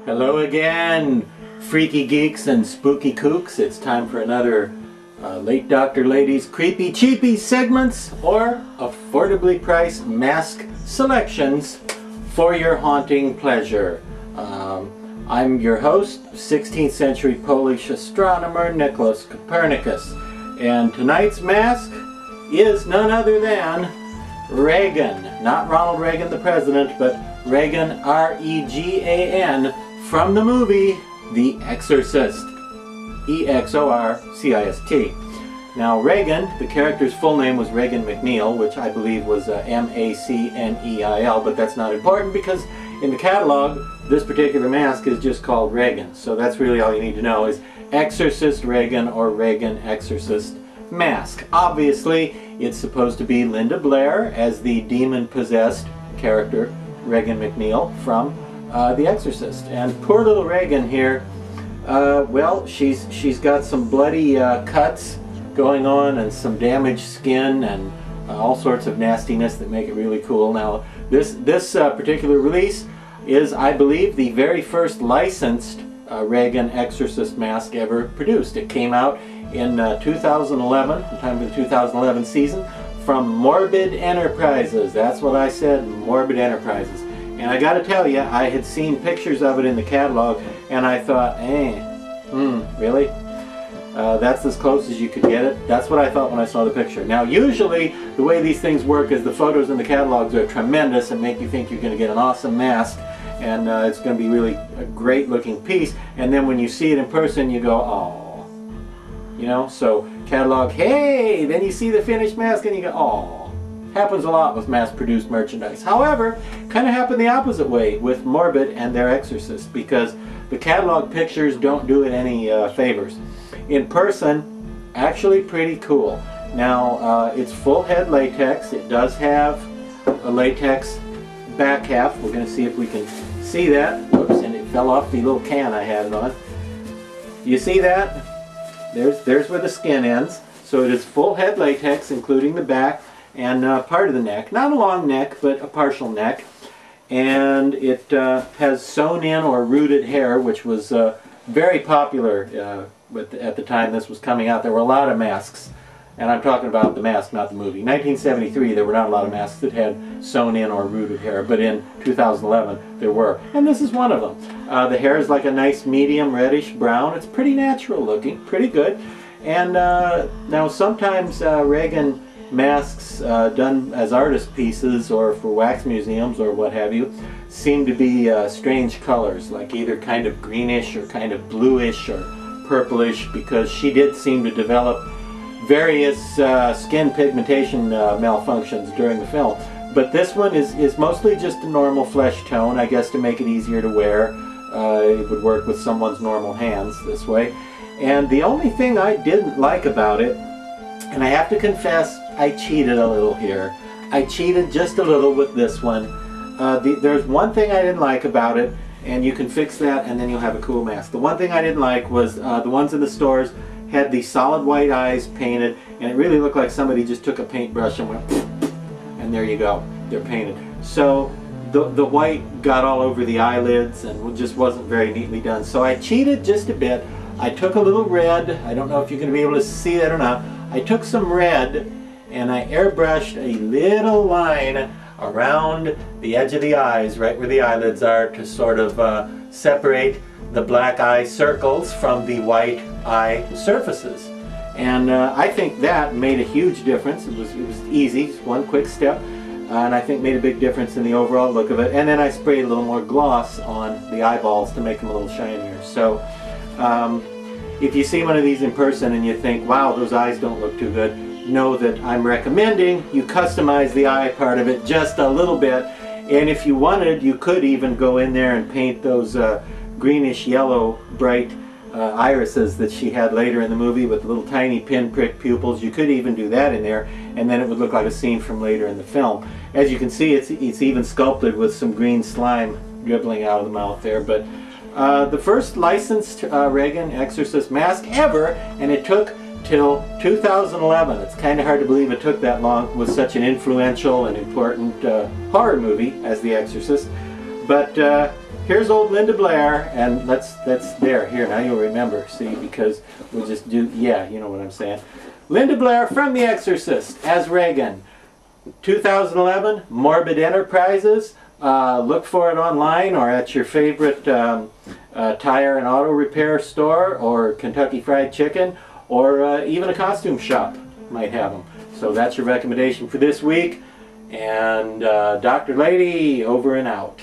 Hello again, freaky geeks and spooky kooks. It's time for another Late Dr. Lady's Creepy Cheapies segments, or affordably priced mask selections for your haunting pleasure. I'm your host, 16th century Polish astronomer Nicholas Copernicus, and tonight's mask is none other than Regan. Not Ronald Reagan the President, but Regan, R-E-G-A-N, from the movie The Exorcist, E-X-O-R-C-I-S-T. Now Regan, the character's full name was Regan McNeil, which I believe was M-A-C-N-E-I-L, but that's not important because in the catalog this particular mask is just called Regan. So that's really all you need to know is Exorcist Regan or Regan Exorcist mask. Obviously it's supposed to be Linda Blair as the demon-possessed character Regan McNeil from The Exorcist. And poor little Regan here, well, she's got some bloody cuts going on and some damaged skin and all sorts of nastiness that make it really cool. Now this particular release is, I believe, the very first licensed Regan Exorcist mask ever produced. It came out in 2011, in time for the 2011 season, from Morbid Enterprises. That's what I said, Morbid Enterprises. And I gotta tell you, I had seen pictures of it in the catalog and I thought, really? That's as close as you could get it? That's what I thought when I saw the picture. Now usually the way these things work is the photos in the catalogs are tremendous and make you think you're going to get an awesome mask and it's going to be really a great looking piece, and then when you see it in person you go, oh, you know, so catalog, hey, then you see the finished mask and you go, oh. Happens a lot with mass-produced merchandise. However, kind of happened the opposite way with Morbid and their Exorcist, because the catalog pictures don't do it any favors. In person, actually pretty cool. Now, it's full head latex. It does have a latex back half. We're going to see if we can see that. Whoops, and it fell off the little can I had it on. You see that? There's where the skin ends. So it is full head latex, including the back and part of the neck. Not a long neck, but a partial neck. And it has sewn in or rooted hair, which was very popular at the time this was coming out. There were a lot of masks, and I'm talking about the mask, not the movie. 1973, there were not a lot of masks that had sewn in or rooted hair, but in 2011 there were. And this is one of them. The hair is like a nice medium reddish brown. It's pretty natural looking, pretty good. And now sometimes Regan masks done as artist pieces or for wax museums or what have you seem to be strange colors, like either kind of greenish or kind of bluish or purplish, because she did seem to develop various skin pigmentation malfunctions during the film. But this one is mostly just a normal flesh tone, I guess, to make it easier to wear. It would work with someone's normal hands this way. And the only thing I didn't like about it, and I have to confess, I cheated a little here. I cheated just a little with this one. There's one thing I didn't like about it, and you can fix that and then you'll have a cool mask. The one thing I didn't like was the ones in the stores had the solid white eyes painted, and it really looked like somebody just took a paintbrush and went, and there you go, they're painted. So the white got all over the eyelids and just wasn't very neatly done. So I cheated just a bit. I took a little red. I don't know if you're going to be able to see that or not. I took some red and I airbrushed a little line around the edge of the eyes, right where the eyelids are, to sort of separate the black eye circles from the white eye surfaces. And I think that made a huge difference. It was easy, just one quick step, and I think made a big difference in the overall look of it. And then I sprayed a little more gloss on the eyeballs to make them a little shinier. So if you see one of these in person and you think, wow, those eyes don't look too good, know that I'm recommending you customize the eye part of it just a little bit. And if you wanted, you could even go in there and paint those greenish yellow bright irises that she had later in the movie with little tiny pinprick pupils. You could even do that in there, and then it would look like a scene from later in the film. As you can see, it's even sculpted with some green slime dribbling out of the mouth there. But the first licensed Regan Exorcist mask ever, and it took till 2011. It's kind of hard to believe it took that long with such an influential and important horror movie as The Exorcist. But here's old Linda Blair, and that's there. Here, now you'll remember, see, because we'll just do, yeah, you know what I'm saying. Linda Blair from The Exorcist as Regan. 2011, Morbid Enterprises. Look for it online or at your favorite tire and auto repair store, or Kentucky Fried Chicken, or even a costume shop might have them. So that's your recommendation for this week. And Dr. Lady, over and out.